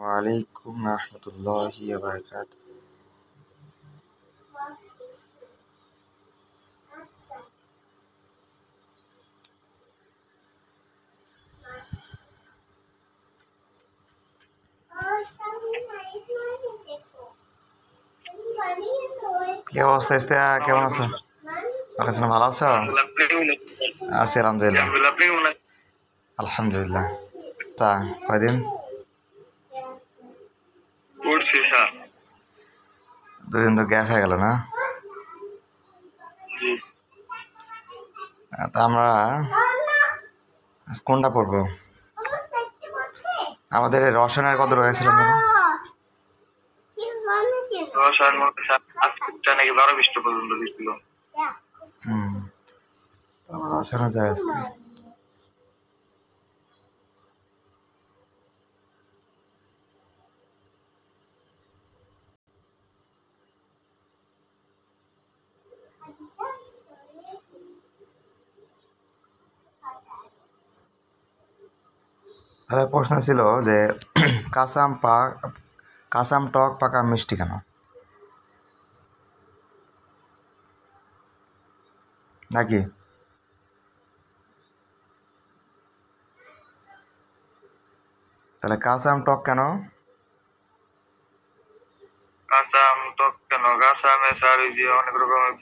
ওয়ালাইকুম রহমতুল্লাহি ওয়া বারাকাতুহু। কি অবস্থা ইস্তেয়া, কেমন আছো? ভালো আছো? আছি আলহামদুলিল্লাহ। আলহামদুলিল্লাহ। তা কয়দিন? 2 দিন তো গ্যাপ হয়ে গেল না? তা আমরা কোনটা পড়বো? আমাদের রসায়নের কত রয়েছিল? রসায়ন যায় আজকে। তাহলে প্রশ্ন ছিল যে কাঁচাম টক পাকা মিষ্টি কেন? নাকি তাহলে কাঁচাম টক কেন? কাঁচা আমে স্যার ওই যে অনেক রকমের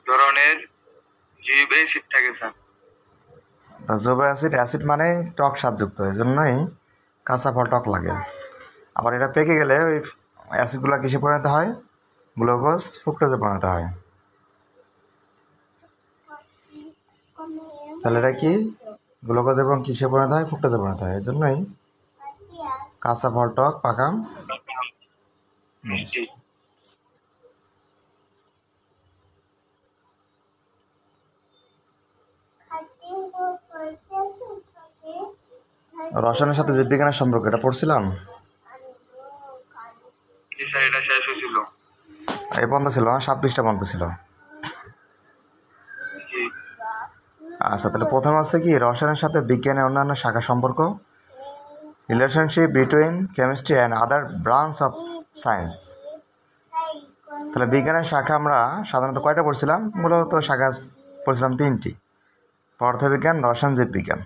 ধরনের জীব অ্যাসিড থাকে স্যার। জৈব অ্যাসিড মানে টক স্বাদযুক্ত, এই জন্যই কাঁচা ফল টক লাগে। আবার এটা পেকে গেলে ওই অ্যাসিডগুলো কিসে পরিণত হয়? গ্লুকোজ ফ্রুক্টোজে পরিণত হয়। তাহলে এটা কি গ্লুকোজ এবং কিসে পরিণত হয়? ফ্রুক্টোজে পরিণত হয়। এই জন্যই কাঁচা ফল টক, পাকা মিষ্টি। রসায়নের সাথে জীববিজ্ঞানের সম্পর্ক এটা পড়ছিলাম। এই বন্ধ ছিল না, 7 পৃষ্ঠা বন্ধ ছিল। আচ্ছা, তাহলে প্রথম আছে কি রসায়নের সাথে বিজ্ঞানের অন্যান্য শাখা সম্পর্ক, relationship between chemistry and other branch of science. তাহলে বিজ্ঞানের শাখা আমরা সাধারণত কয়টা পড়ছিলাম? মূলত শাখা পড়ছিলাম 3টি, পদার্থবিজ্ঞান, রসায়ন, জীববিজ্ঞান।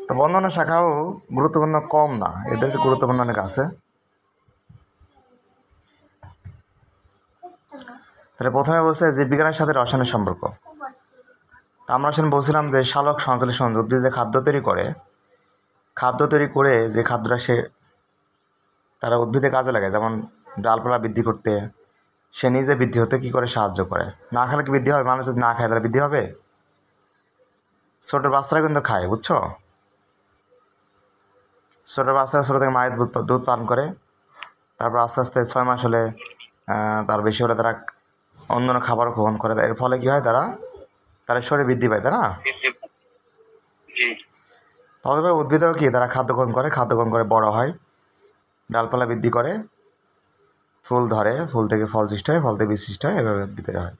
তো অন্যান্য শাখাও গুরুত্বপূর্ণ কম না, এদের গুরুত্বপূর্ণ অনেক আছে। তাহলে প্রথমে বলছে জীববিজ্ঞানের সাথে রসায়নের সম্পর্ক। আমরা সেদিন বলছিলাম যে সালোক সংশ্লেষণ, উদ্ভিদ যে খাদ্য তৈরি করে যে খাদ্যটা তারা উদ্ভিদে কাজে লাগে, যেমন ডালপালা বৃদ্ধি করতে, সে নিজে বৃদ্ধি হতে কী করে সাহায্য করে। না খেলে কি বৃদ্ধি হবে? মানুষ যদি না খায় তাহলে বৃদ্ধি হবে? ছোটো বাচ্চারা কিন্তু খায়, বুঝছো? ছোটো বাচ্চারা ছোটো থেকে মায়ের দুধ পান করে, তারপর আস্তে আস্তে 6 মাস হলে তার বেশি হলে তারা অন্য খাবারও গ্রহণ করে। এর ফলে কী হয়? তারা শরীরে বৃদ্ধি পায়, তাই না? তবে উদ্ভিদেও কি তারা খাদ্য গ্রহণ করে বড় হয়, ডালপালা বৃদ্ধি করে, ফুল ধরে, ফুল থেকে ফল সৃষ্টি হয়, ফল থেকে বীজ সৃষ্টি হয়, এভাবে ভিতরে হয়।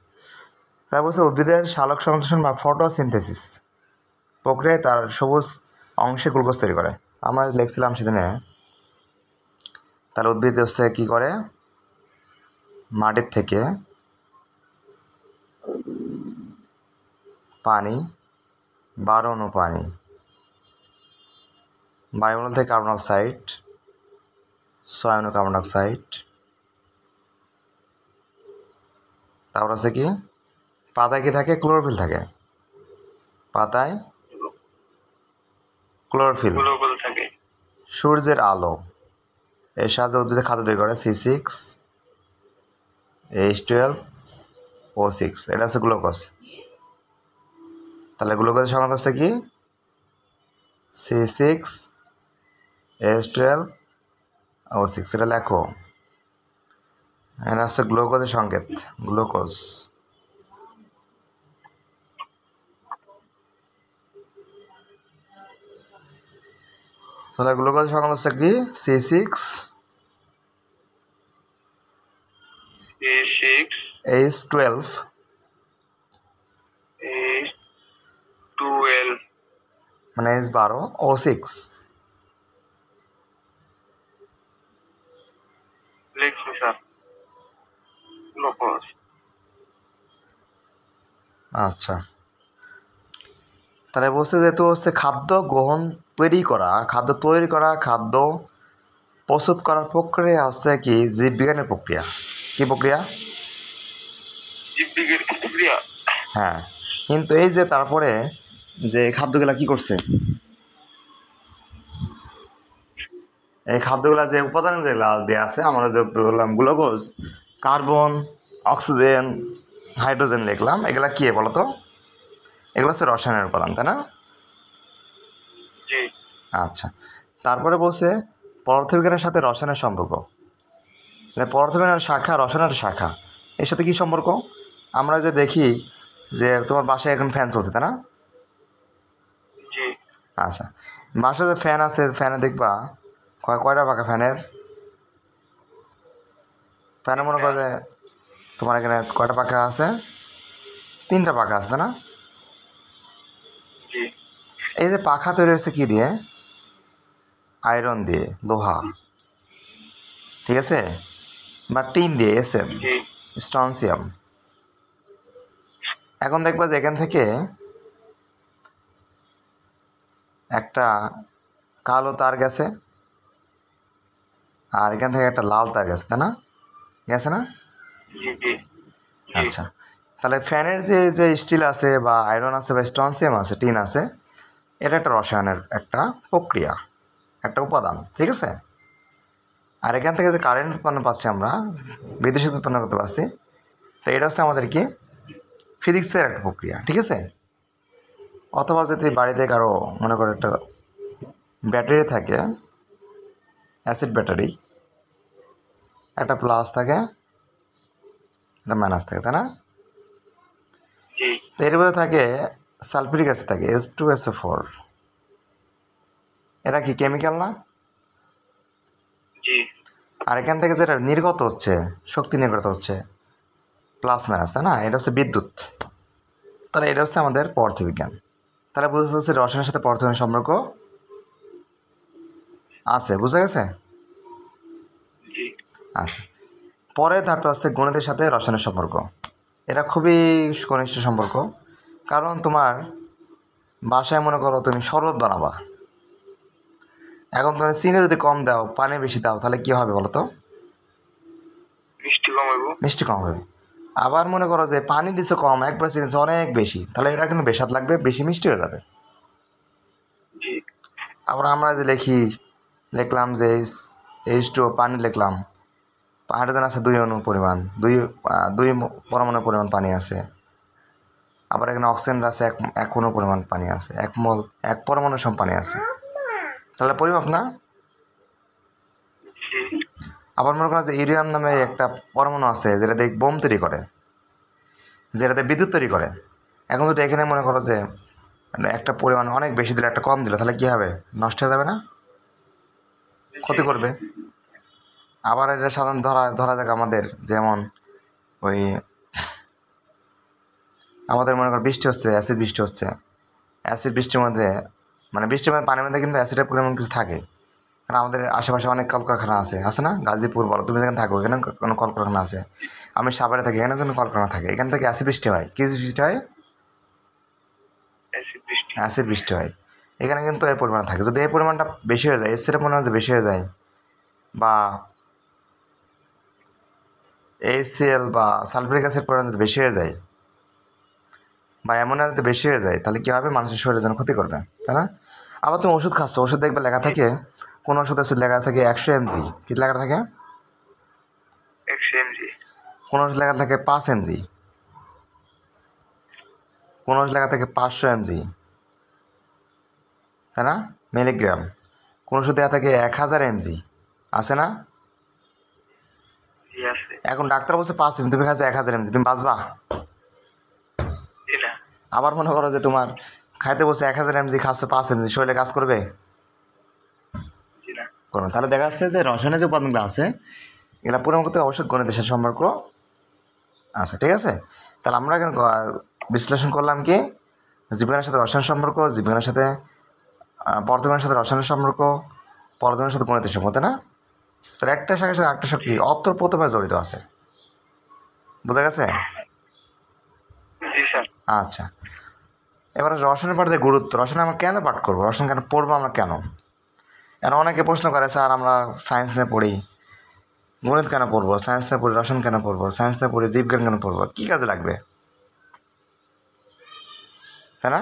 তাই বলছে উদ্ভিদের সালোক সংশ্লেষণ বা ফটোসিনথেসিস প্রক্রিয়ায় তার সবুজ অংশে গ্লুকোজ তৈরি করে। আমরা লিখছিলাম সেদিনে, তার উদ্ভিদ হচ্ছে কী করে? মাটির থেকে পানি, 12 অণু পানি, বায়ুমণ্ডল থেকে কার্বন ডাইঅক্সাইড, 6 অণু কার্বন ডাইঅক্সাইড, তারপর আছে কি পাতায় কি থাকে? ক্লোরোফিল থাকে। পাতায় ক্লোরোফিল, সূর্যের আলো, এর সাহায্যে উদ্ভিদে খাদ্য তৈরি করে। C6H12O6, এটা হচ্ছে গ্লুকোজ। তাহলে গ্লুকোজের সংখ্যা হচ্ছে কি? C6H12O6, এটা লেখো। এটা হচ্ছে গ্লুকোজের সংকেত, গ্লুকোজ। তাহলে গ্লুকোজের সংখ্যা হচ্ছে কি? C6H12 মানে H12O6। লিখছি স্যার গ্লুকোজ। আচ্ছা, তাহলে বলছে যেহেতু হচ্ছে খাদ্য গ্রহণ তৈরি করা, খাদ্য প্রস্তুত করার প্রক্রিয়া হচ্ছে কি জীববিজ্ঞানের প্রক্রিয়া। কি প্রক্রিয়া? জীববিজ্ঞান প্রক্রিয়া। হ্যাঁ, কিন্তু এই যে তারপরে যে খাদ্যগুলা কি করছে, এই খাদ্যগুলা যে উপাদান যেগুলা দেওয়া আছে, আমরা যে বললাম গ্লুকোজ, কার্বন, অক্সিজেন, হাইড্রোজেন লিখলাম, এগুলা কি বলতো? এগুলো হচ্ছে রসায়নের উপাদান, তাই না? জি। আচ্ছা, তারপরে বলছে পদার্থবিজ্ঞানের সাথে রসায়নের সম্পর্ক। পদার্থবিজ্ঞানের শাখা, রসায়নের শাখা, এর সাথে কী সম্পর্ক? আমরা যে দেখি যে তোমার বাসায় এখন ফ্যান চলছে, তাই না? জি। আচ্ছা, বাসায় যে ফ্যান আছে, ফ্যানে দেখবা কয়টা পাখা ফ্যানের? ফ্যানে মনে করো যে তোমার এখানে কয়টা পাখা আছে? 3টা পাখা আছে, তাই না? জি। এই যে পাখা তৈরি হয়েছে কি দিয়ে? আয়রন দিয়ে, লোহা, ঠিক আছে, বা টিন দিয়ে, এসএম, জি। স্ট্রনসিয়াম। এখন দেখবা যে এখান থেকে একটা কালো তার গেছে, আর এখান থেকে একটা লাল তার গেছে, তাই না? গেছে না? জি। জি। আচ্ছা, তাহলে ফ্যানের যে যে স্টিল আছে বা আয়রন আছে বা স্ট্রনসিয়াম আছে, টিন আছে, এটা একটা রসায়নের একটা প্রক্রিয়া, একটা উপাদান, ঠিক আছে? আর এখান থেকে যে কারেন্ট উৎপন্ন পাচ্ছি আমরা, বিদ্যুৎ শক্তি উৎপন্ন করতে পারছি, তো এটা হচ্ছে আমাদের কি ফিজিক্সের একটা প্রক্রিয়া, ঠিক আছে? অথবা যদি বাড়িতে কারো মনে করো একটা ব্যাটারি থাকে, অ্যাসিড ব্যাটারি, একটা প্লাস থাকে, একটা মাইনাস থাকে, তাই না? জি। তো এর মধ্যে থাকে সালফিউরিক অ্যাসিড থাকে, H2SO4। এরা কি কেমিক্যাল না? জি। আর এখান থেকে যেটা নির্গত হচ্ছে, শক্তি নির্গত হচ্ছে প্লাস মাইনাস, তাই না? এটা হচ্ছে বিদ্যুৎ। তাহলে এটা হচ্ছে আমাদের পদার্থবিজ্ঞান। তাহলে বুঝতে হচ্ছে রসায়নের সাথে পদার্থবিজ্ঞানের সম্পর্ক আছে, বুঝা গেছে? জি। আচ্ছা, পরের ধাপটা হচ্ছে গণিতের সাথে রসায়নের সম্পর্ক। এটা খুবই ঘনিষ্ঠ সম্পর্ক, কারণ তোমার বাসায় মনে করো তুমি শরবত বানাবা, এখন তুমি চিনি যদি কম দাও, পানি বেশি দাও, তাহলে কী হবে বলো তো? মিষ্টি কমাইবো। মিষ্টি কম হবে। আবার মনে করো যে পানি দিচ্ছে কম, একবার চিনি দিচ্ছে অনেক বেশি, তাহলে এটা কিন্তু বেশাদ লাগবে, বেশি মিষ্টি হয়ে যাবে। জি। আবার আমরা যে লিখলাম যে H2O, পানি লিখলাম, হাইড্রোজেন আছে 2 অণু পরিমাণ, দুই পরমাণু পরিমাণ পানি আছে। আবার এখানে অক্সিজেন আছে এক অণু পরিমাণ পানি আছে, এক পরমাণু সম পানি আছে, তাহলে পরিমাপ না? জি। আবার মনে করো যে ইউরেনিয়াম নামে একটা পরমাণু আছে যেটা দিয়ে বোম তৈরি করে, যেটাতে বিদ্যুৎ তৈরি করে। এখন যদি এখানে মনে করো যে একটা পরিমাণ অনেক বেশি দিলে, একটা কম দিল, তাহলে কী হবে? নষ্ট হয়ে যাবে না? ক্ষতি করবে। আবার এটা সাধারণ ধরা যাক আমাদের, যেমন ওই আমাদের মনে করো বৃষ্টি হচ্ছে, অ্যাসিড বৃষ্টি হচ্ছে, অ্যাসিড বৃষ্টির মধ্যে মানে বৃষ্টির মধ্যে পানির মধ্যে কিন্তু অ্যাসিডের পরিমাণ কিছু থাকে, কারণ আমাদের আশেপাশে অনেক কলকারখানা আছে না? গাজীপুর বলো, তুমি যেখানে থাকো এখানে কোনো কলকারখানা আছে, আমি সাভারে থাকি, এখানে কোনো কলকারখানা থাকে, এখান থেকে অ্যাসিড বৃষ্টি হয়। কী বৃষ্টি হয়? অ্যাসিড বৃষ্টি। অ্যাসিড বৃষ্টি হয়। এখানে কিন্তু এর পরিমাণ থাকে, যদি এই পরিমাণটা বেশি হয়ে যায়, এসিডের পরিমাণ যদি বেশি হয়ে যায়, বা HCl বা সালফিউরিক অ্যাসিড পরিমাণ যদি বেশি হয়ে যায়, বা অ্যামোনিয়া যদি বেশি হয়ে যায়, তাহলে কী হবে? মানুষের শরীরের জন্য ক্ষতি করবে, তাই না? আবার তুমি ওষুধ খাচ্ছ, ওষুধ দেখবে লেখা থাকে, কোন ওষুধ আছে লেখা থাকে 100 mg, কী লেখা থাকে? 100 mg। কোন ওষুধ লেখা থাকে 5 mg, কোন ওষুধ লেখা থাকে 500 mg, তাই না? মিলিগ্রাম। কোন ওষুধ দেওয়া থাকে 1000 mg, আছে না? জি আছে। এখন ডাক্তার বলছে 5 mg, তুমি খাচ্ছ 1000 mg, তুমি বাঁচবা? জি না। আবার মনে করো যে তোমার খাইতে বলছে 1000 mg, খাচ্ছ 5 mg, শরীরে কাজ করবে? জি না। করবে। তাহলে দেখা যাচ্ছে যে রসায়নের যে উপাদানগুলো আছে, এগুলো পূরণ করতে অবশ্যই গণিতের সাথে সম্পর্ক আছে, ঠিক আছে? তাহলে আমরা এখানে বিশ্লেষণ করলাম কি জীববিজ্ঞানের সাথে রসায়ন সম্পর্ক, জীববিজ্ঞানের সাথে পদার্থবিজ্ঞানের সাথে রসায়নের সম্পর্ক, পদার্থবিজ্ঞানের সাথে গণিতের সম্পর্ক, তাই না? তাহলে একটা শাখার সাথে একটা শাখা কি অতপ্রতভাবে জড়িত আছে, বোঝা গেছে? জি স্যার। আচ্ছা, এবারে রসায়নের পাঠ যে গুরুত্ব, রসায়ন আমরা কেন পাঠ করবো, রসায়ন কেন পড়বো আমরা কেন? এর অনেকে প্রশ্ন করে, স্যার আমরা সায়েন্স নিয়ে পড়ি, গণিত কেন পড়বো, সায়েন্স নিয়ে পড়ি রসায়ন কেন পড়বো, সায়েন্স নিয়ে পড়ি জীববিজ্ঞান কেন পড়বো, কী কাজে লাগবে, তাই না?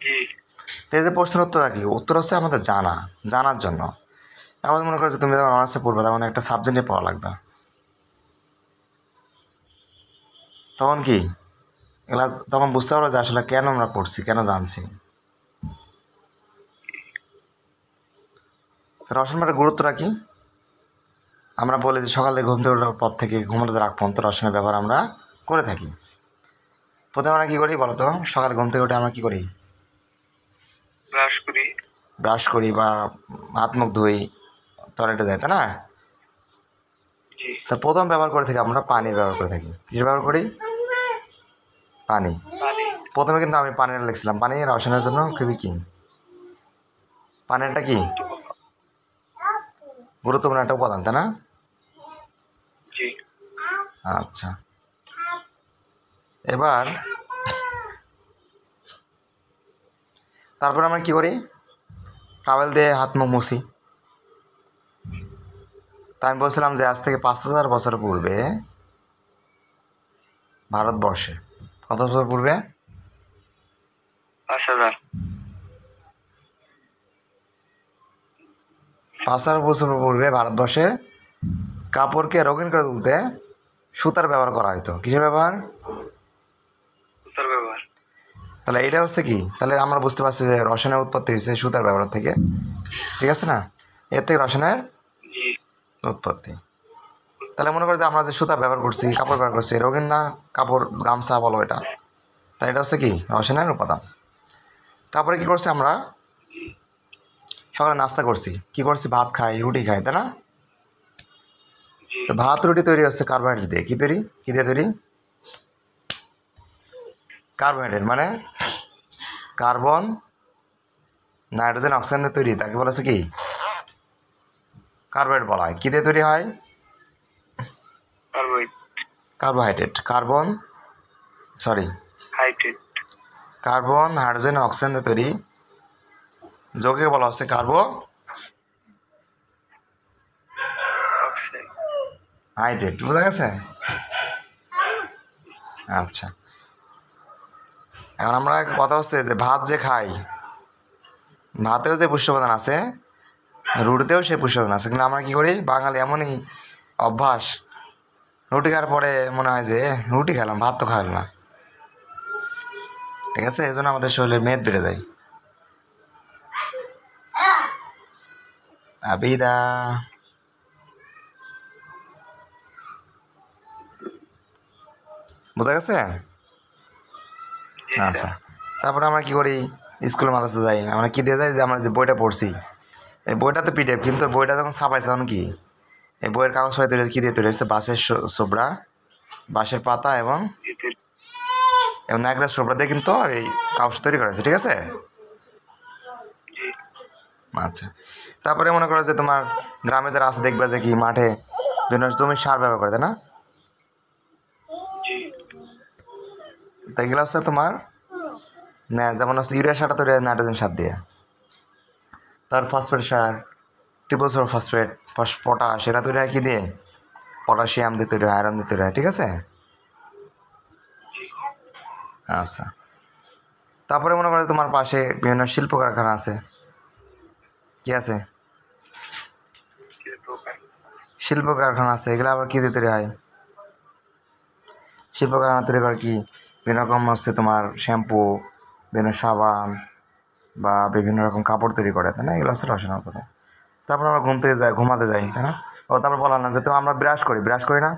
জি তো এই যে প্রশ্নের উত্তর কি, উত্তর হচ্ছে আমাদের জানার জন্য। এমন মনে করো যে তুমি যখন অনার্সে পড়বে তখন একটা সাবজেক্ট নিয়ে পড়া লাগবে, তখন কি এগুলা তখন বুঝতে পারো যে আসলে কেন আমরা পড়ছি, কেন জানছি। রসায়ন পাঠের গুরুত্বটা কি? আমরা বলি যে সকালে ঘুম থেকে ওঠার পর থেকে ঘুমাতে রাখ পর্যন্ত রসায়নের ব্যবহার আমরা করে থাকি। প্রথমে আমরা কী করি বলো তো, সকালে ঘুম থেকে উঠে আমরা কী করি? ব্রাশ করি বা হাত মুখ ধুই, টয়লেটে যাই, তাই না? জি তা প্রথম ব্যবহার করে থাকি আমরা পানির ব্যবহার করে থাকি। কিসের ব্যবহার করি? পানি। পানি। প্রথমে কিন্তু আমি পানিটা লিখছিলাম, পানি রসায়নের জন্য খুবই কি, পানিটা কি গুরুত্বপূর্ণ একটা উপাদান, তাই না? জি আচ্ছা, এবার তারপর আমরা কী করি? টাওয়েল দিয়ে হাত মুখ মুছি। তা আমি বলছিলাম যে আজ থেকে 5000 বছর পূর্বে ভারতবর্ষে, কত বছর পূর্বে? 5000। 5000 বছর পূর্বে ভারতবর্ষে কাপড়কে রঙিন করে তুলতে সুতার ব্যবহার করা হতো। কিসের ব্যবহার? সুতার ব্যবহার। তাহলে এইটা হচ্ছে কি, তাহলে আমরা বুঝতে পারছি যে রসায়নের উৎপত্তি হয়েছে সুতার ব্যবহার থেকে, ঠিক আছে না? এর থেকে রসায়নের জি উৎপত্তি। তাহলে মনে করো যে আমরা যে সুতা ব্যবহার করছি, কাপড় ব্যবহার করছি, রঙিন না কাপড়, গামছা বলো এটা, তাই এটা হচ্ছে কি রসায়নের উপাদান। তারপরে কি করছি আমরা? সকালে নাস্তা করছি, কি করছি? ভাত খাই, রুটি খাই, তাই না? জি তো ভাত রুটি তৈরি হচ্ছে কার্বোহাইড্রেট দিয়ে। কি তৈরি? কি দিয়ে তৈরি? কার্বোহাইড্রেট, মানে কার্বন, নাইট্রোজেন, অক্সিজেন দিয়ে তৈরি, তাকে বলেছে কি কার্বোহাইড্রেট বলা হয়। কী দিয়ে তৈরি হয়? কার্বোহাইড্রেট। কার্বন, হাইড্রোজেন, অক্সিজেন দিয়ে তৈরি যৌগকে বলা হচ্ছে কার্বোহাইড্রেট। বোঝা গেছে? আচ্ছা, এখন আমরা কথা হচ্ছে যে ভাত যে খাই, ভাতেও যে পুষ্টি উপাদান আছে, রুটিতেও সেই পুষ্টি উপাদান আছে, কিন্তু আমরা কী করি? বাঙালি এমনই অভ্যাস, রুটি খাওয়ার পরে মনে হয় যে রুটি খেলাম, ভাত তো খাওয়াল না, ঠিক আছে? এই জন্য আমাদের শরীরের মেদ বেড়ে যায়। আবিদা, বোঝা গেছে? আচ্ছা, তারপরে আমরা কী করি? স্কুলে মাদ্রাসা যাই, আমরা কী দিয়ে যাই? যে আমরা যে বইটা পড়ছি, এই বইটা তো পিডিএফ, কিন্তু বইটা যখন ছাপাইছে তখন কি এই বইয়ের কাগজ পাই তৈরি, কী দিয়ে তৈরি হচ্ছে? বাঁশের সোবড়া, বাঁশের পাতা এবং নারকেলের সোবড়া দিয়ে কিন্তু এই কাগজ তৈরি করা হয়েছে, ঠিক আছে? আচ্ছা, তারপরে মনে করো যে তোমার গ্রামে যারা আছে দেখবে যে কি মাঠে বিভিন্ন জমির সার ব্যবহার করে, তাই না? তো এগুলো হচ্ছে তোমার যেমন হচ্ছে ইউরিয়া সারটা তৈরি হয় নাইট্রোজেন সার দিয়ে, তার ফসফেট সার, ট্রিপল সুপার ফসফেট, পটাশ, এরা তৈরি হয় কী দিয়ে? পটাশিয়াম দিয়ে তৈরি হয়, আয়রন দিয়ে তৈরি হয়, ঠিক আছে? আচ্ছা, তারপরে মনে করো তোমার পাশে বিভিন্ন শিল্প কারখানা আছে। কি আছে? শিল্প কারখানা আছে, এগুলো আবার কী দিয়ে তৈরি হয়? শিল্প কারখানা তৈরি করে কি বিভিন্ন রকম হচ্ছে তোমার শ্যাম্পু, বিভিন্ন সাবান বা বিভিন্ন রকম কাপড় তৈরি করে, তাই না? এগুলো হচ্ছে রসায়নের উপাদান। তারপর আমরা ঘুমাতে যাই, তাই না? ও তারপর বলা না যে তো আমরা ব্রাশ করি না?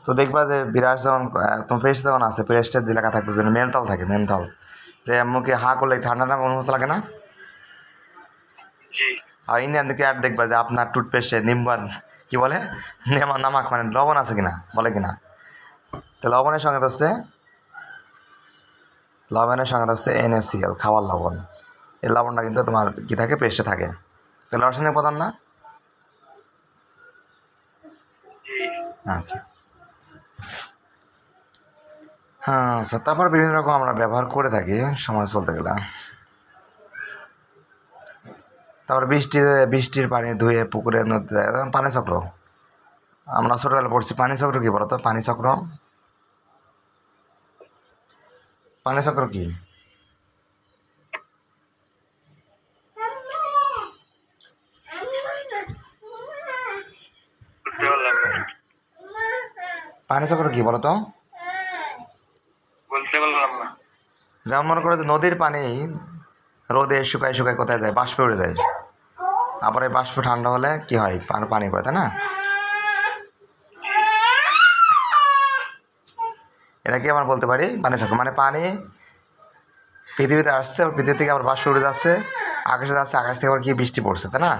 তো দেখবা যে ব্রাশ যখন তোমার পেস্ট যখন আছে, পেস্টের দিয়ে লেখা থাকবে বিভিন্ন মেনথল থাকে, মেনথল, যে মুখে হা করলে ঠান্ডা না অনুমতি লাগে না? আর ইন্ডিয়ান দিকে অ্যাড দেখবা যে আপনার টুথপেস্টে নিম্বান কি বলে, নামাক মানে লবণ আছে কিনা, বলে কিনা? তো লবণের সঙ্গে হচ্ছে NaCl, খাওয়ার লবণ। এই লবণটা কিন্তু তোমার কি থাকে, পেস্টে থাকে। তাহলে রাসায়নিক উপাদান না? জি। আচ্ছা হ্যাঁ, আচ্ছা তারপর বিভিন্ন রকম আমরা ব্যবহার করে থাকি সমাজ চলতে গেলে। তারপর বৃষ্টির পানি ধুয়ে পুকুরে নদীতে, পানি চক্র। আমরা ছোটবেলা পড়ছি পানি চক্র কি বলতো? পানি চক্র, পানি চক্র কি? বুঝতে পারলাম না। পানি চক্র কি বলতো? বলতে পারলাম না। যেমন মনে করো যে নদীর পানি রোদে শুকায় শুকায় কোথায় যায়? বাষ্পে উড়ে যায়। আবার এই বাষ্প ঠান্ডা হলে কি হয়? পানি পড়ে, তাই না? এটা কি আমরা বলতে পারি পানি চক্র। মানে পানি পৃথিবীতে আসছে, পৃথিবী থেকে আবার বাষ্প উড়ে যাচ্ছে, আকাশে যাচ্ছে, আকাশ থেকে আবার কি বৃষ্টি পড়ছে, তাই না?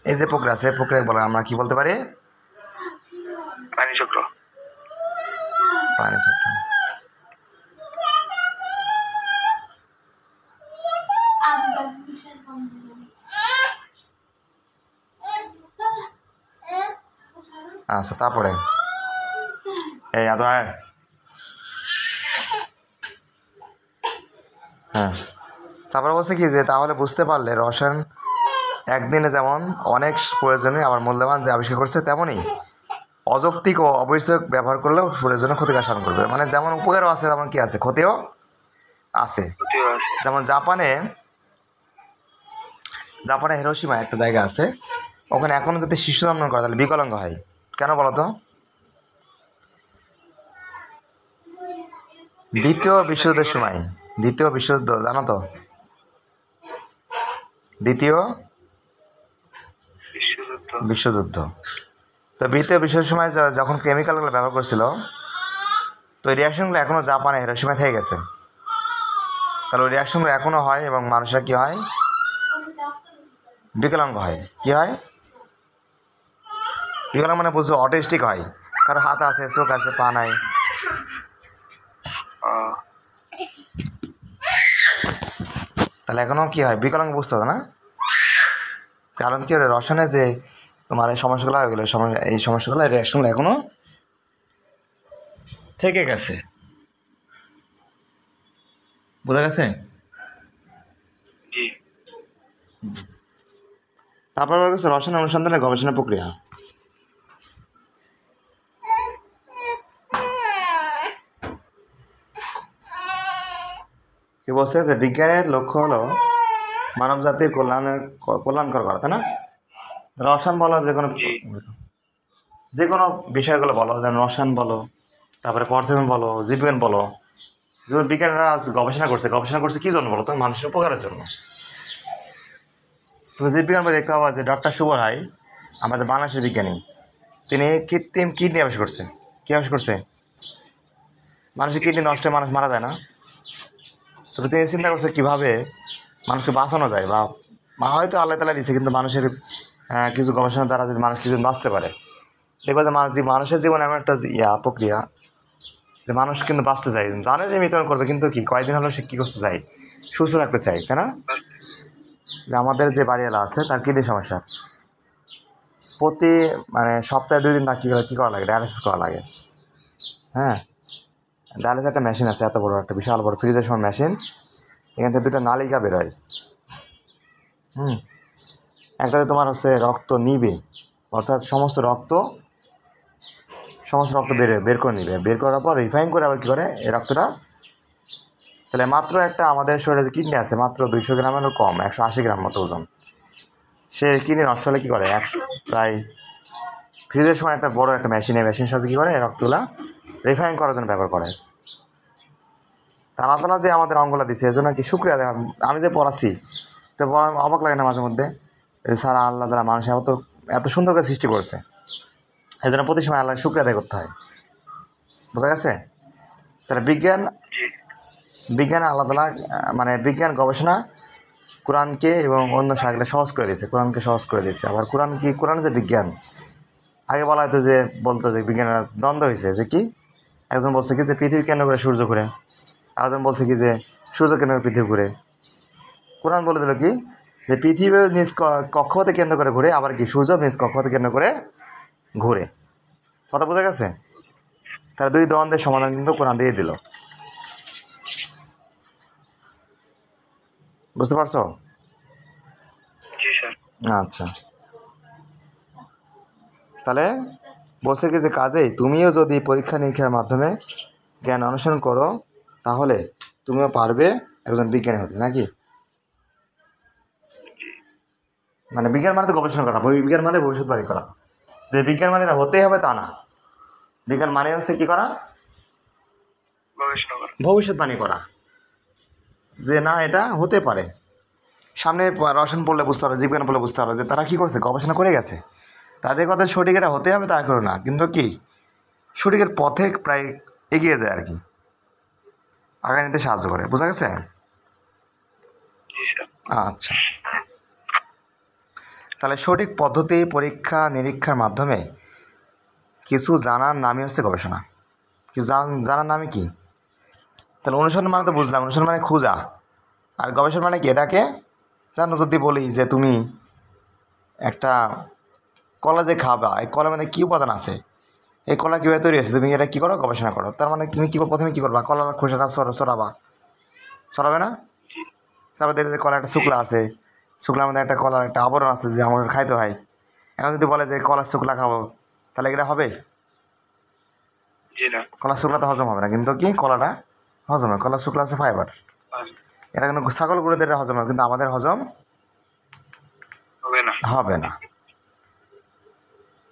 এই যে প্রক্রিয়া আছে, প্রক্রিয়া বলে আমরা কি বলতে পারি? পানি চক্র। পানি চক্র। আচ্ছা তারপরে এই এত হ্যাঁ, তারপরে বলছে কি যে তাহলে বুঝতে পারলে রসায়ন একদিনে যেমন অনেক প্রয়োজনীয় আবার মূল্যবান যে আবিষ্কার করছে, তেমনই অযৌক্তিক ও অবৈষয়িক ব্যবহার করলেও প্রয়োজনীয় ক্ষতিকার সাধন করবে। মানে যেমন উপকারও আছে তেমন কি আছে, ক্ষতিও আছে। ক্ষতিও আছে। যেমন জাপানে হিরোশিমা একটা জায়গা আছে, ওখানে এখনও যদি শিশু জন্ম করে তাহলে বিকলাঙ্গ হয়। কেন বলো তো? দ্বিতীয় বিশ্বযুদ্ধের সময়, দ্বিতীয় বিশ্বযুদ্ধ জানো তো? দ্বিতীয় বিশ্বযুদ্ধ। বিশ্বযুদ্ধ তো দ্বিতীয় বিশ্বযুদ্ধের সময় যখন কেমিক্যালগুলো ব্যবহার করছিল, তো ওই রিয়াকশনগুলো এখনও জাপানে হিরোশিমায় থেকে গেছে। তাহলে ওই রিয়াকশনগুলো এখনও হয় এবং মানুষের কী হয়? বিকলাঙ্গ হয়। কী হয়? বিকলাঙ্গ মানে বুঝছো, অটিস্টিক হয়। কারো হাত আছে, চোখ আছে, পা নাই। তাহলে এখনও কী হয়? বিকলাঙ্গ বুঝতে হবে না? কারণ কি রসায়নে যে তোমার এই সমস্যাগুলো হয়ে গেলো, এই সমস্যাগুলো রিয়াকশনগুলো এখনও থেকে গেছে। বোঝা গেছে? জি। তারপর বলা গেছে রসায়ন অনুসন্ধানের গবেষণা প্রক্রিয়া। কি বলছে যে বিজ্ঞানের লক্ষ্য হলো মানব জাতির কল্যাণকর করা, তাই না? রসায়ন বলো, যে কোনো বিষয়গুলো বলো, যেমন রসায়ন বলো, তারপরে পদার্থবিজ্ঞান বলো, জীববিজ্ঞান বলো, যেমন বিজ্ঞানীরা আজ গবেষণা করছে কী জন্য বলো তো? মানুষের উপকারের জন্য। তুমি জীববিজ্ঞান বই দেখতে পাবা যে ডক্টর শুভ রায়, আমাদের বাংলাদেশের বিজ্ঞানী, তিনি কৃত্রিম কিডনি আবিষ্কার করছে। কী আবিষ্কার করছে? মানুষের কিডনি নষ্ট হয়ে মানুষ মারা যায় না? তবে তিনি চিন্তা করছে কীভাবে মানুষকে বাঁচানো যায়, বা হয়তো আল্লাহ তালা দিচ্ছে, কিন্তু মানুষের কিছু গবেষণার দ্বারা যদি মানুষ কিছু বাঁচতে পারে, দেখবা যে মানুষের জীবনে এমন একটা প্রক্রিয়া যে মানুষ কিন্তু বাঁচতে চায়, জানে যে মৃত্যুবরণ করবে, কিন্তু কি কয়েকদিন হলেও সে কী করতে চায়? সুস্থ থাকতে চায়, তাই না? যে আমাদের যে বাড়িওয়ালা আছে তার কিডনি সমস্যা, প্রতি সপ্তাহে 2 দিন তার কী করা লাগে? ডায়ালিসিস করা লাগে। হ্যাঁ, ডায়ালিসিস একটা মেশিন আছে, এত বড় একটা বিশাল বড় ফ্রিজের সময় মেশিন, এখান থেকে 2টা নালিকা বেরোয়। একটাতে তোমার হচ্ছে রক্ত নিবে, অর্থাৎ সমস্ত রক্ত বের করে নিবে, বের করার পর রিফাইন করে আবার কী করে এই রক্তটা। তাহলে মাত্র একটা আমাদের শরীরে যে কিডনি আছে মাত্র 200 গ্রামেরও কম, 180 গ্রাম মতো ওজন, সে কিডনি নষ্ট হলে কী করে? প্রায় ফ্রিজের সময় একটা বড় একটা মেশিনের সাথে কী করে রক্তগুলা রিফাইন করার জন্য ব্যবহার করে। আল্লাহ তাআলা যে আমাদের অঙ্গলা দিচ্ছে এজন্য কি শুকরিয়া দেয়। আমি যে পড়াচ্ছি তো অবাক লাগে না মাঝে মধ্যে, সারা আল্লাহ তাআলা মানুষ এত সুন্দর করে সৃষ্টি করেছে, এই জন্য প্রতি সময় আল্লাহর শুকরিয়া আদায় করতে হয়। বোঝা গেছে? তাহলে বিজ্ঞান আল্লাহ তাআলা বিজ্ঞান গবেষণা কোরআনকে এবং অন্য শাখাগুলো সহজ করে দিয়েছে, কোরআনকে সহজ করে দিয়েছে। আবার কোরআন যে বিজ্ঞান, আগে বলা হয়তো যে বলতো যে বিজ্ঞানের দ্বন্দ্ব হয়েছে, যে কি একজন বলছে কি যে পৃথিবী কেন করে সূর্য ঘুরে, আরেকজন বলছে কি যে সূর্য কেন করে পৃথিবী ঘুরে। কোরআন বলে দিল কি যে পৃথিবী নিজ কক্ষপথে কেন্দ্র করে ঘুরে, আবার কি সূর্য নিজ কক্ষপথে কেন্দ্র করে ঘুরে। কথা বোঝা গেছে? তার দুই দ্বন্দ্বের সমাধান কিন্তু কোরআন দিয়ে দিল। বুঝতে পারছো? জি স্যার। আচ্ছা, তাহলে বলছে কি যে কাজেই তুমিও যদি পরীক্ষা নিরীক্ষার মাধ্যমে জ্ঞান অনুসরণ করো তাহলে তুমিও পারবে একজন বিজ্ঞানী হতে, নাকি? মানে বিজ্ঞান মানে তো গবেষণা করা, বিজ্ঞান মানে ভবিষ্যৎবাণী করা। যে বিজ্ঞান মানে এটা হতেই হবে তা না। বিজ্ঞান মানে হচ্ছে কি করা? গবেষণা করা। ভবিষ্যৎবাণী করা, যে না এটা হতে পারে। সামনে রসায়ন পড়লে বুঝতে হবে, জীববিজ্ঞান পড়লে বুঝতে হবে যে তারা কী করছে, গবেষণা করে গেছে। তাদের কথা সঠিক এটা হতে হবে তা করো না, কিন্তু কি সঠিকের পথে প্রায় এগিয়ে যায় আর কি, আগায় নিতে সাহায্য করে। বোঝা গেছে? জি স্যার। আচ্ছা, তাহলে সঠিক পদ্ধতি পরীক্ষা নিরীক্ষার মাধ্যমে কিছু জানার নামই হচ্ছে গবেষণা। কিছু জানার নামই কি? তাহলে অনুসরণ মানে তো বুঝলাম, অনুসরণ মানে খোঁজা। আর গবেষণা মানে কি? এটাকে জানো, যদি বলি যে তুমি একটা কলা যে খাবা, এই কলার মধ্যে কী উপাদান আছে, এই কলা কীভাবে তৈরি হয়েছে, তুমি এটা কী করো? গবেষণা করো। তার মানে তুমি কী প্রথমে কী করবা? কলার খোসাটা সরাবে না? তারপর দেখবে যে কলা একটা শুক্লা আছে, শুক্লার মধ্যে একটা কলার একটা আবরণ আছে যে আমার খাইতে হয়। এখন যদি বলে যে কলার শুক্লা খাবো, তাহলে এটা হবে? জি না। কলার শুক্লা তো হজম হবে না, কিন্তু কি কলাটা হজম হয়। কলার শুক্লা আছে ফাইবার, এটা কিন্তু ছাগল গরুদের হজম হয়, কিন্তু আমাদের হজম হবে না।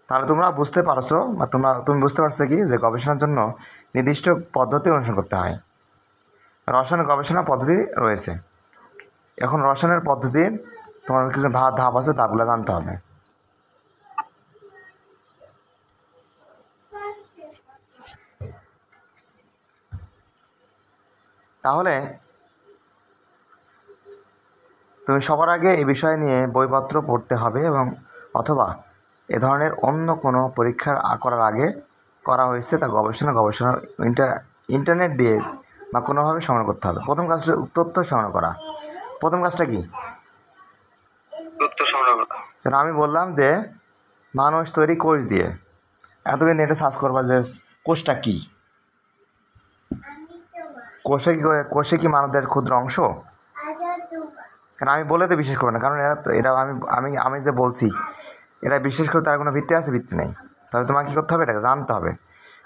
তাহলে তোমরা বুঝতে পারছো, বা তুমি বুঝতে পারছো কি যে গবেষণার জন্য নির্দিষ্ট পদ্ধতি অনুসরণ করতে হয়। রসায়ন গবেষণা পদ্ধতি রয়েছে। এখন রসায়নের পদ্ধতির তোমার কিছু ধাপ আছে, ধাপগুলো জানতে হবে। তাহলে তুমি সবার আগে এই বিষয় নিয়ে বইপত্র পড়তে হবে, এবং অথবা এ ধরনের অন্য কোনো পরীক্ষার করার আগে করা হয়েছে তা গবেষণা ইন্টারনেট দিয়ে বা কোনোভাবে সংগ্রহ করতে হবে। প্রথম কাজটা তথ্য সংগ্রহ করা। প্রথম কাজটা কি? তথ্য সংগ্রহ করা। যেন আমি বললাম যে মানুষ তৈরি কোষ দিয়ে, তুমি নেটে সার্চ করবা যে কোষটা কী, কোষে কি মানবদের ক্ষুদ্র অংশ? কারণ আমি বলে তো বিশ্বাস করবো না, কারণ এরা আমি যে বলছি এরা বিশ্বাস করে তার কোনো ভিত্তি আছে? ভিত্তি নেই। তাহলে তোমাকে কী করতে হবে? এটাকে জানতে হবে।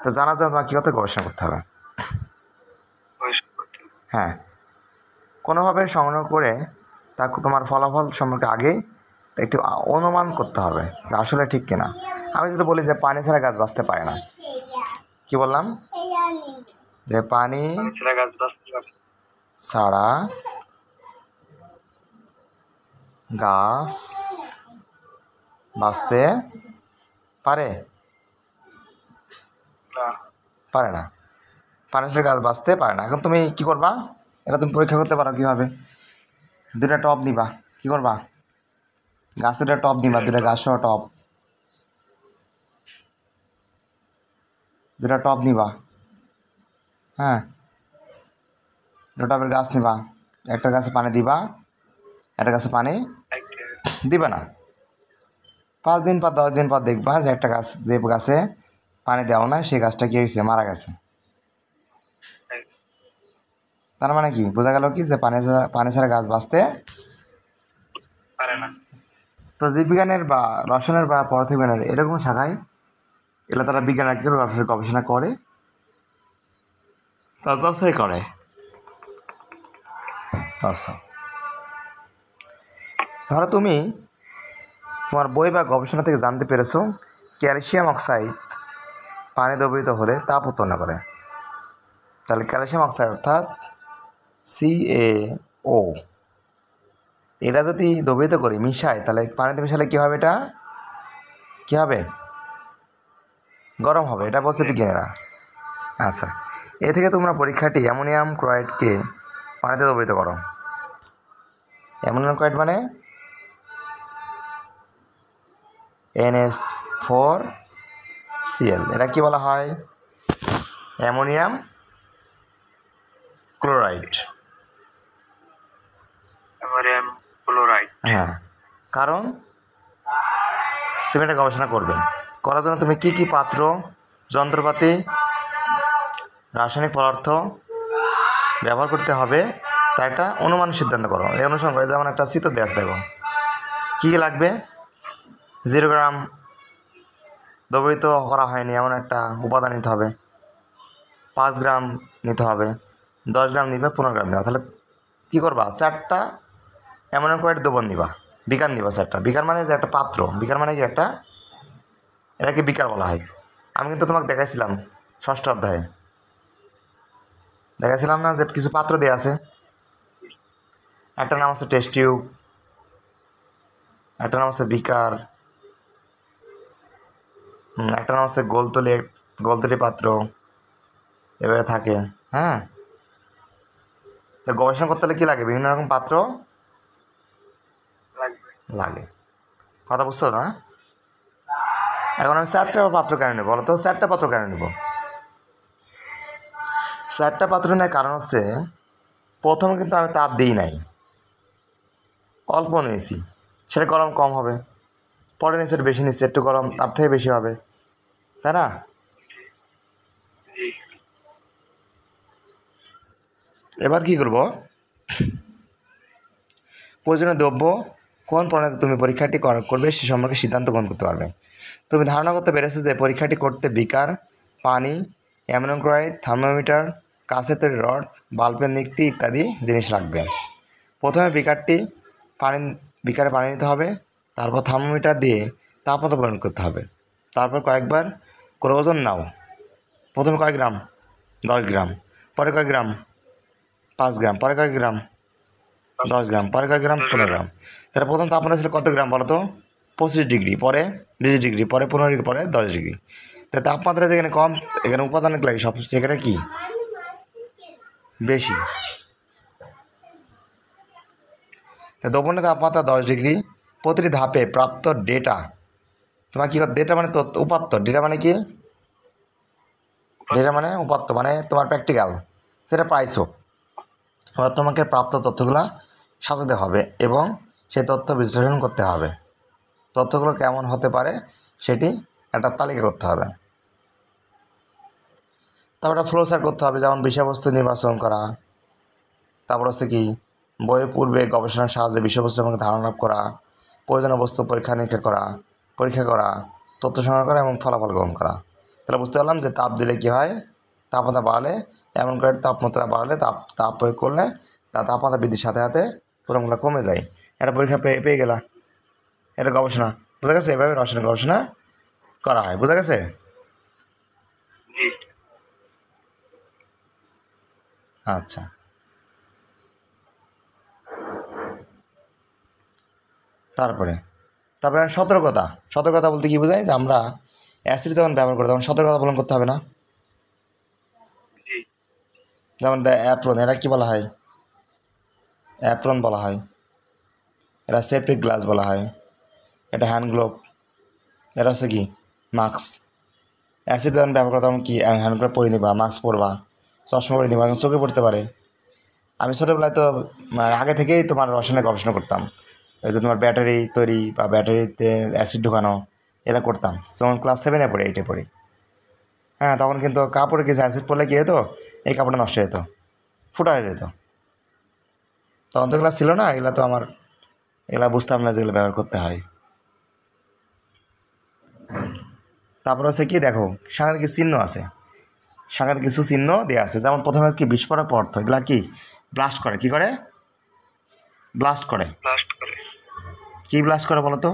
তো জানার জন্য তোমাকে কী করতে? গবেষণা করতে হবে। হ্যাঁ, কোনোভাবে সংগ্রহ করে তা তোমার ফলাফল সম্পর্কে আগেই একটু অনুমান করতে হবে আসলে ঠিক কিনা। আমি যদি বলি যে পানি ছাড়া গাছ বাঁচতে পারে না, কি বললাম? যে পানি ছাড়া গাছ বাঁচতে পারে না, পানি ছাড়া গাছ বাঁচতে পারে না। এখন তুমি কি করবা? এটা তুমি পরীক্ষা করতে পারো কীভাবে? দুটা টব নিবা, কি করবা? গাছের দুটা টব নিবা, দুটা গাছ সহ টব, দুটা টব নিবা। হ্যাঁ, দুটা টবের গাছ নিবা, একটা গাছে পানি দিবা, একটা গাছে পানি দিবা না। 5 দিন পর 10 দিন পর দেখবা যে একটা গাছ, যে গাছে পানি দেওয়া না সেই গাছটা কি হয়েছে? মারা গেছে। তার মানে কি বোঝা গেল কি যে পানি ছাড়া গাছ বাঁচতে পারে না। তো জীববিজ্ঞানের বা রসায়নের বা পদার্থবিজ্ঞানের এরকম শাখায় এগুলো তারা বিজ্ঞান গবেষণা করে, তা যাচাই করে। আচ্ছা, ধরো তুমি তোমার বই বা গবেষণা থেকে জানতে পেরেছো ক্যালসিয়াম অক্সাইড পানি দ্রবীভূত হলে তাপ উৎপন্ন করে। তাহলে ক্যালসিয়াম অক্সাইড অর্থাৎ CaO, এটা যদি দ্রবীভূত করি মিশায়, তাহলে পানিতে মিশালে কী হবে? এটা কী হবে? গরম হবে, এটা বলছে বিজ্ঞানীরা। আচ্ছা, এ থেকে তোমরা পরীক্ষাটি অ্যামোনিয়াম ক্লোরাইডকে পানিতে দ্রবীভূত করো। অ্যামোনিয়াম ক্লোরাইড মানে NH4Cl, এটা কি বলা হয়? Ammonium chloride. Ammonium chloride. হ্যাঁ, কারণ তুমি এটা গবেষণা করবে, করার জন্য তুমি কি কি পাত্র, যন্ত্রপাতি, রাসায়নিক পদার্থ ব্যবহার করতে হবে তা একটা অনুমান সিদ্ধান্ত করো। এই অনুসরণ করে যেমন একটা চিত্র দেশ দেখো, কী কী লাগবে। 0 গ্রাম দ্রবীভূত করা হয়নি এমন একটা উপাদান নিতে হবে, 5 গ্রাম নিতে হবে, 10 গ্রাম নিবে, 15 গ্রাম নিবা। তাহলে কী করবা, 4টা অ্যামোনিয়াম দ্রবণ নিবা, বিকার নিবা 4টা। বিকার মানে যে একটা পাত্র, বিকার মানে কি একটা, এটাকে বিকার বলা হয়। আমি কিন্তু তোমাকে দেখাইছিলাম 6ষ্ঠ অধ্যায়ে, দেখাইছিলাম না যে কিছু পাত্র দেওয়া আছে। একটা নাম হচ্ছে টেস্ট টিউব, একটা নাম হচ্ছে বিকার, একটা নাম হচ্ছে গোলতলি পাত্র, এভাবে থাকে। হ্যাঁ, তো গবেষণা করতে হলে কী লাগে, বিভিন্ন রকম পাত্র লাগে। কথা বুঝছো না? এখন আমি 4টা পাত্র কেন নেবো বলো তো? 4টা পাত্র কেন নেব? 4টা পাত্র নেওয়ার কারণ হচ্ছে, প্রথমে কিন্তু আমি তাপ দিই নাই, অল্প নিয়েছি, সেটা গরম কম হবে। পরে নিচে বেশি নিচ্ছে, একটু গরম তার থেকে বেশি হবে, তাই না? এবার কি করব, প্রয়োজনীয় দ্রব্য কোন প্রণালীতে তুমি পরীক্ষাটি করবে সে সম্পর্কে সিদ্ধান্ত গ্রহণ করতে পারবে। তুমি ধারণা করতে পেরেছো যে পরীক্ষাটি করতে বিকার, পানি, অ্যামোনিয়াম ক্লোরাইড, থার্মোমিটার, কাঁচের তৈরি রড, বাল্বের নিক্তি ইত্যাদি জিনিস রাখবে। প্রথমে বিকারে পানি দিতে হবে, তারপর থার্মোমিটার দিয়ে তাপমাত্রা পরিমাপ করতে হবে, তারপর কয়েকবার করে ওজন নাও। প্রথমে কয়েক গ্রাম, 10 গ্রাম, পরে কয়েক গ্রাম, 5 গ্রাম, পরে কয়েক গ্রাম, 10 গ্রাম, পরে কয়েক গ্রাম, 15 গ্রাম। তাহলে প্রথম তাপমাত্রা ছিল কত গ্রাম বলো তো? 25 ডিগ্রি, পরে 20 ডিগ্রি, পরে 15 ডিগ্রি, পরে 10 ডিগ্রি। তাই তাপমাত্রা যেখানে কম, এখানে উপাদান লাগে সব, সেখানে কি বেশি। তাই দ্রবণের তাপমাত্রা 10 ডিগ্রি। প্রতিটি ধাপে প্রাপ্ত ডেটা, তোমার কী, ডেটা মানে উপাত্ত, ডেটা মানে কি, ডেটা মানে উপাত্ত, মানে তোমার প্র্যাকটিক্যাল, সেটা পাইছো। এবার তোমাকে প্রাপ্ত তথ্যগুলো সাজাতে হবে এবং সেই তথ্য বিশ্লেষণ করতে হবে। তথ্যগুলো কেমন হতে পারে সেটি একটা তালিকা করতে হবে। তারপর একটা ফ্লো চার্ট করতে হবে, যেমন বিষয়বস্তু নির্বাচন করা, তারপর হচ্ছে কি বইয়ে পূর্বে গবেষণার সাহায্যে বিষয়বস্তু আমাকে ধারণা লাভ করা, প্রয়োজনীয় বস্তু পরীক্ষা করা, তথ্য সংগ্রহ করা এবং ফলাফল গ্রহণ করা। তাহলে বুঝতে পারলাম যে তাপ দিলে কী হয়, তাপমাত্রা বাড়লে, এমন করে তাপমাত্রা বাড়লে তাপ প্রয়োগ করলে তাপমাত্রা বৃদ্ধির সাথে সাথে পুরোগুলো কমে যায়। এটা পরীক্ষা পেয়ে গেলা, এটা গবেষণা। বোঝা গেছে? এভাবে রাসায়নিক গবেষণা করা হয়। বোঝা গেছে? আচ্ছা, তারপরে সতর্কতা বলতে কী বোঝায়, যে আমরা অ্যাসিড যখন ব্যবহার করি তখন সতর্কতা অবলম্বন করতে হবে না। যেমন অ্যাপ্রন, এটা কী বলা হয়, অ্যাপ্রন বলা হয়, এটা সেফটি গ্লাস বলা হয়, এটা হ্যান্ড গ্লোভ, এটা হচ্ছে কি মাস্ক। অ্যাসিড যখন ব্যবহার করো তখন কি হ্যান্ড গ্লোভ পরে নিবা, মাস্ক পরবা, চশমা পরে নিবা, চোখে পড়তে পারে। আমি ছোটোবেলায় তো আগে থেকেই তোমার রসায়নের গবেষণা করতাম, ওই যে তোমার ব্যাটারি তৈরি বা ব্যাটারিতে অ্যাসিড ঢোকানো, এটা করতাম যখন ক্লাস 7-এ পড়ি, 8-এ পড়ি। হ্যাঁ, তখন কিন্তু কাপড়ে কিছু অ্যাসিড পড়লে কী হতো, এই কাপড়টা নষ্ট হয়ে যেত, ফুটা হয়ে যেত। তখন তো এগুলো ছিল না, এগুলো তো এগুলো বুঝতাম না যেগুলো ব্যবহার করতে হয়। তারপর হচ্ছে কি দেখো, সাংঘাতিক কিছু চিহ্ন আছে, সাংঘাতিক কিছু চিহ্ন দেওয়া আছে। যেমন প্রথমে কি বিস্ফোরক পদার্থ, এগুলা কি ব্লাস্ট করে, কি করে ব্লাস্ট করে, কি ব্লাস্ট করে বলো তো?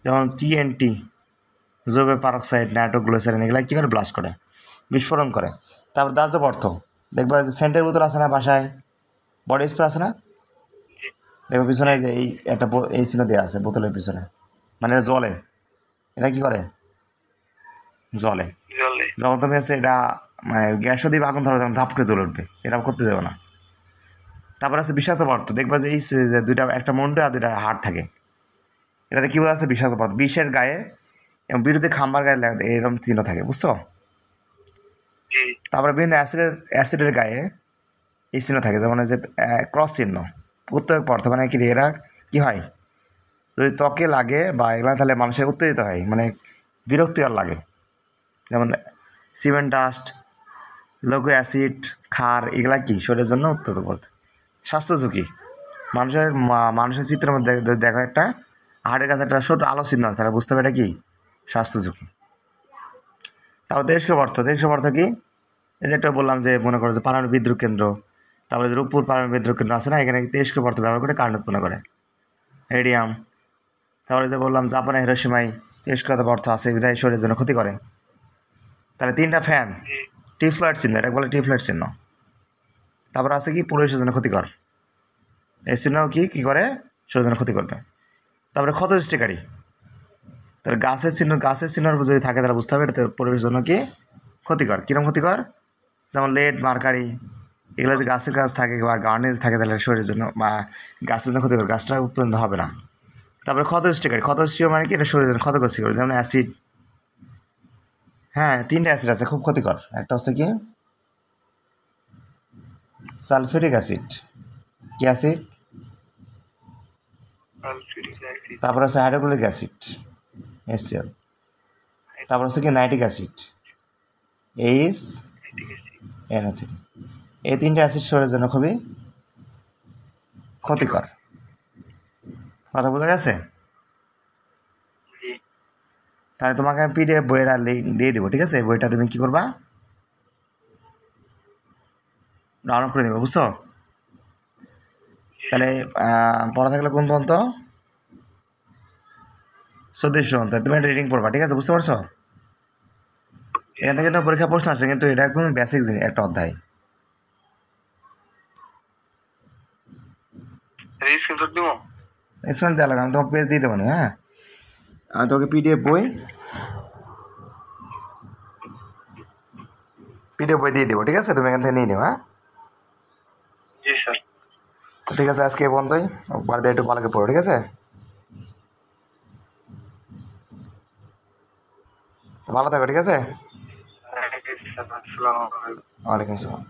যেমন TNT, জৈব পারক্সাইড, নাইট্রোগ্লিসারিন, এগুলা কী করে ব্লাস্ট করে, বিস্ফোরণ করে। তারপর দাহ্য পদার্থ, দেখবা যে সেন্টের বোতল আছে না বাসায়, বডি স্প্রে আছে না, দেখবে পিছনে যে এই চিহ্ন দেওয়া আছে বোতলের পিছনে, মানে এটা জলে, এটা কী করে, জলে। যখন তুমি আছে এটা মানে গ্যাসও দিবে, আগুন ধরো, তখন ধাপ করে জ্বলে উঠবে, এটা করতে দেবে না। তারপর আছে বিষাক্ত পদার্থ, দেখবা যে এই যে দুইটা, একটা মুন্ডু আর দুইটা হাড় থাকে, এটাতে কী বলা আছে, বিষাক্ত পদার্থ। বিষের গায়ে এবং বিরুদ্ধে খাম্বার গায়ে এরকম চিহ্ন থাকে, বুঝছো? তারপরে বিভিন্ন অ্যাসিডের গায়ে এই চিহ্ন থাকে, যেমন যে ক্রস চিহ্ন, প্রত্যেক পদার্থ, মানে কি এরা কি হয়, যদি ত্বকে লাগে বা এগুলো তাহলে মানুষের উত্তেজিত হয়, মানে বিরক্তিকর লাগে। যেমন সিমেন্ট ডাস্ট, লঘু অ্যাসিড, ক্ষার, এগুলা কি শরীরের জন্য অত্যন্ত স্বাস্থ্য ঝুঁকি। মানুষের চিত্রের মধ্যে যদি দেখো একটা হাড়ের কাছে একটা ছোট আলো চিহ্ন আছে, তাহলে বুঝতে হবে এটা কি স্বাস্থ্য ঝুঁকি। তারপর তেজস্ক্রিয় পদার্থ কি, এই যে একটা বললাম যে মনে করো যে পারমাণবিক বিদ্যুৎ কেন্দ্র, তারপরে যে রূপপুর পারমাণবিক বিদ্যুৎ কেন্দ্র আছে না, এখানে তেজস্ক্রিয় পদার্থ ব্যবহার করে কারেন্ট উৎপন্ন করে, রেডিয়াম। তারপরে যে বললাম জাপানে হিরোশিমায় তেজস্ক্রিয় পদার্থ আছে, বিধায় শরীরের জন্য ক্ষতি করে। তাহলে 3টা ফ্যান, জি টিফ্লাইট চিহ্ন, এটা বলে টিফ্লাইট চিহ্ন। তারপর আছে কি পরিবেশের জন্য ক্ষতিকর, এই চিহ্নও কি করে শরীরের জন্য ক্ষতি করবে। তারপরে ক্ষত সৃষ্টিকারী, তাহলে গাছের চিহ্ন যদি থাকে তাহলে বুঝতে হবে এটা পরিবেশের জন্য কি ক্ষতিকর। কীরকম ক্ষতিকর, যেমন লেড, মার্কারি, এগুলো যদি গাছের কাজ থাকে বা গার্নেজ থাকে তাহলে শরীরের জন্য বা গাছের জন্য ক্ষতিকর, গাছটা উৎপন্ন হবে না। তারপরে ক্ষত সৃষ্টিকারী মানে কি, এটা শরীরের জন্য ক্ষতিকর সৃষ্টি করে, যেমন অ্যাসিড। হ্যাঁ, 3টা অ্যাসিড আছে খুব ক্ষতিকর, একটা হচ্ছে কি সালফিউরিক অ্যাসিড, কি অ্যাসিড, সালফিউরিক অ্যাসিড, তারপর হচ্ছে হাইড্রোক্লোরিক অ্যাসিড HCl, তারপর হচ্ছে কি নাইট্রিক অ্যাসিড NO3। এই 3টা অ্যাসিড শরীরের জন্য খুবই ক্ষতিকর। কথা বোঝা গেছে? জি তাহলে তোমাকে আমি PDF বইয়ের লিঙ্ক দিয়ে দেবো, ঠিক আছে? বইটা তুমি কী করবা, ডাউনলোড করে দেবে, বুঝছো? তাহলে পড়া থাকলে কোন পর্যন্ত, 34 পর্যন্ত তুমি একটা রিডিং পড়বা, ঠিক আছে? বুঝতে পারছো? এখান থেকে তো পরীক্ষা প্রশ্ন আসে, কিন্তু এটা এখন বেসিক জিনিস, একটা অধ্যায়। স্ক্রিনশট দিব, এক্সপ্লেন দেওয়া লাগে, আমি তোমাকে পেজ দিয়ে দেবো না। হ্যাঁ, আমি তোমাকে PDF বই দিয়ে দেবো, ঠিক আছে? তুমি এখান থেকে নিয়ে নেও। হ্যাঁ, জি স্যার। ঠিক আছে, আজকে এই বন্ধই, বাড়িতে একটু ভালো করে পড়ো, ঠিক আছে? ভালো থাকো, ঠিক আছে? আসসালামু আলাইকুম। ওয়ালাইকুম আসসালাম।